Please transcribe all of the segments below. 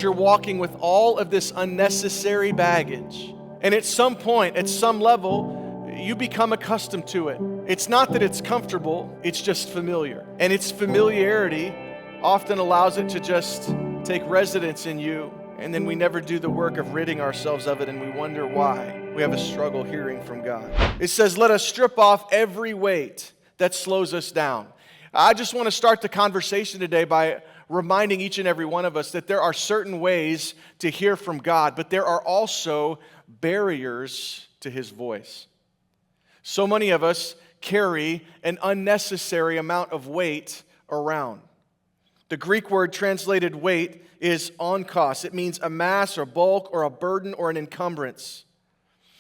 You're walking with all of this unnecessary baggage. And at some point, at some level, you become accustomed to it. It's not that it's comfortable, it's just familiar. And its familiarity often allows it to just take residence in you. And then we never do the work of ridding ourselves of it, and we wonder why. We have a struggle hearing from God. It says, let us strip off every weight that slows us down. I just want to start the conversation today by reminding each and every one of us that there are certain ways to hear from God, but there are also barriers to His voice. So many of us carry an unnecessary amount of weight around. The Greek word translated weight is onkos. It means a mass or bulk or a burden or an encumbrance.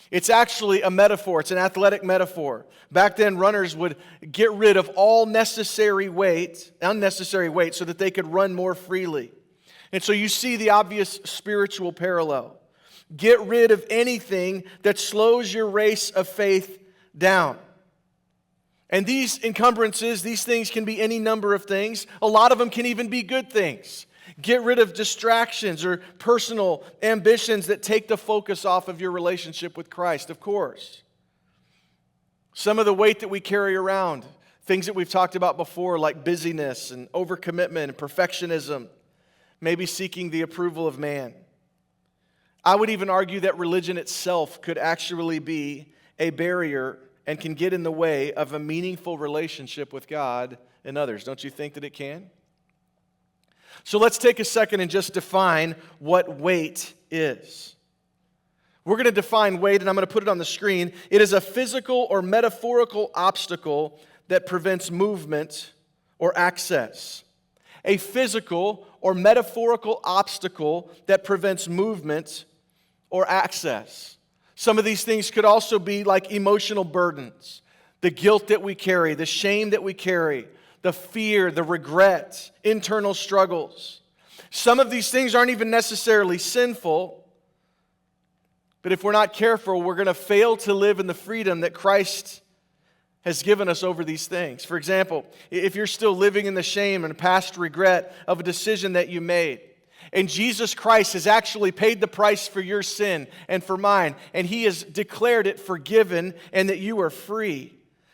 It's actually a metaphor. It's an athletic metaphor. Back then, runners would get rid of all unnecessary weight, so that they could run more freely. And so you see the obvious spiritual parallel. Get rid of anything that slows your race of faith down. And these encumbrances, these things can be any number of things. A lot of them can even be good things. Get rid of distractions or personal ambitions that take the focus off of your relationship with Christ, of course. Some of the weight that we carry around, things that we've talked about before, like busyness and overcommitment and perfectionism, maybe seeking the approval of man. I would even argue that religion itself could actually be a barrier and can get in the way of a meaningful relationship with God and others. Don't you think that it can? So let's take a second and just define what weight is. We're going to define weight, and I'm going to put it on the screen. It is a physical or metaphorical obstacle that prevents movement or access. A physical or metaphorical obstacle that prevents movement or access. Some of these things could also be like emotional burdens, the guilt that we carry, the shame that we carry, the fear, the regret, internal struggles. Some of these things aren't even necessarily sinful, but if we're not careful, we're going to fail to live in the freedom that Christ has given us over these things. For example, if you're still living in the shame and past regret of a decision that you made, and Jesus Christ has actually paid the price for your sin and for mine, and He has declared it forgiven and that you are free.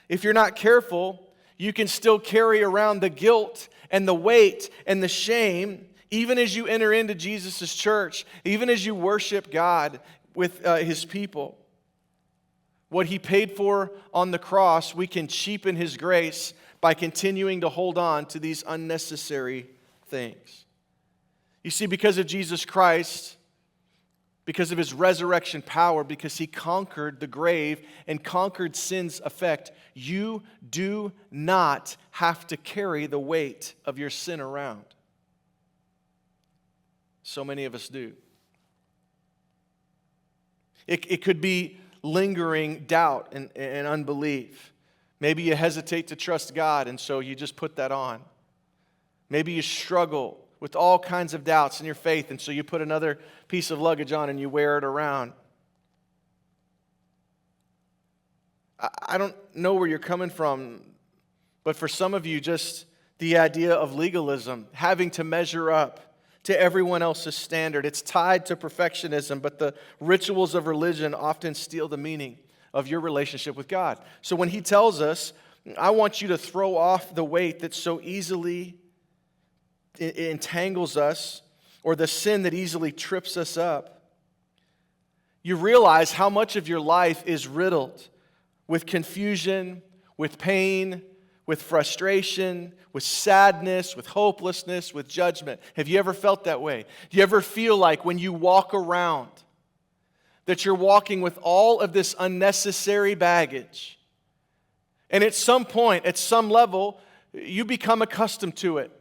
If you're not careful, you can still carry around the guilt and the weight and the shame, even as you enter into Jesus' church, even as you worship God with His people. What He paid for on the cross, we can cheapen His grace by continuing to hold on to these unnecessary things. You see, because of Jesus Christ, because of His resurrection power, because He conquered the grave and conquered sin's effect, you do not have to carry the weight of your sin around. So many of us do. It could be lingering doubt and unbelief. Maybe you hesitate to trust God, and so you just put that on. Maybe you struggle with all kinds of doubts in your faith, and so you put another piece of luggage on and you wear it around. I don't know where you're coming from, but for some of you, just the idea of legalism, having to measure up to everyone else's standard, it's tied to perfectionism, but the rituals of religion often steal the meaning of your relationship with God. So when He tells us, I want you to throw off the weight that so easily entangles us, or the sin that easily trips us up, you realize how much of your life is riddled with confusion, with pain, with frustration, with sadness, with hopelessness, with judgment. Have you ever felt that way? Do you ever feel like when you walk around that you're walking with all of this unnecessary baggage? And at some point, at some level, you become accustomed to it.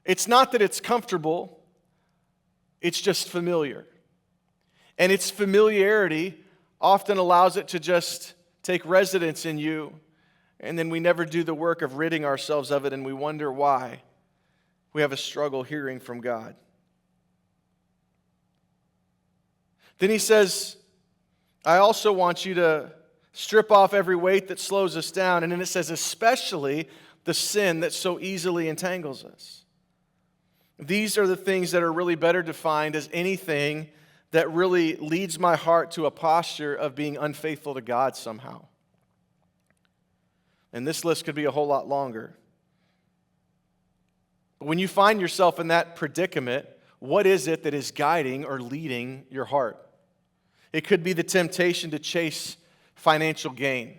It's not that it's comfortable, it's just familiar. And its familiarity often allows it to just take residence in you, and then we never do the work of ridding ourselves of it, and we wonder why. We have a struggle hearing from God. Then He says, I also want you to strip off every weight that slows us down. And then it says, especially the sin that so easily entangles us. These are the things that are really better defined as anything that really leads my heart to a posture of being unfaithful to God somehow. And this list could be a whole lot longer. But when you find yourself in that predicament, what is it that is guiding or leading your heart? It could be the temptation to chase financial gain.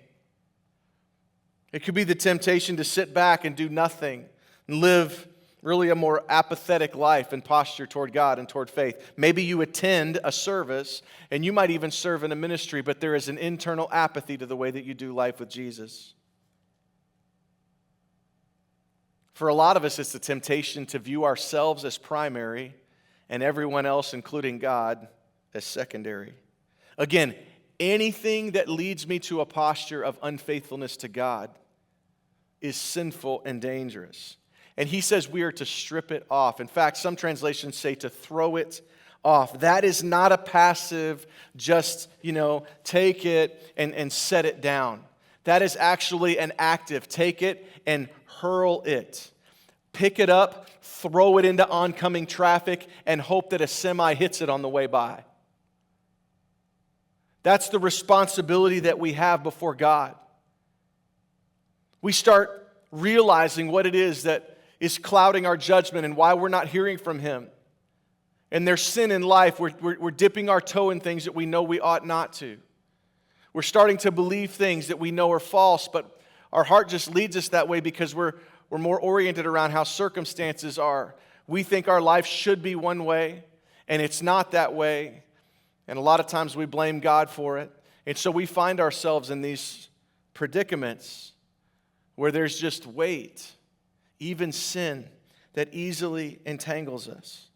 It could be the temptation to sit back and do nothing and live really a more apathetic life and posture toward God and toward faith. Maybe you attend a service and you might even serve in a ministry, but there is an internal apathy to the way that you do life with Jesus. For a lot of us, it's the temptation to view ourselves as primary and everyone else, including God, as secondary. Again, anything that leads me to a posture of unfaithfulness to God is sinful and dangerous. And he says we are to strip it off. In fact, some translations say to throw it off. That is not a passive, just, take it and set it down. That is actually an active. Take it and hurl it. Pick it up, throw it into oncoming traffic, and hope that a semi hits it on the way by. That's the responsibility that we have before God. We start realizing what it is that is clouding our judgment and why we're not hearing from Him. And there's sin in life. We're dipping our toe in things that we know we ought not to. We're starting to believe things that we know are false, but our heart just leads us that way because we're more oriented around how circumstances are. We think our life should be one way, and it's not that way. And a lot of times we blame God for it. And so we find ourselves in these predicaments where there's just weight, even sin, that easily entangles us.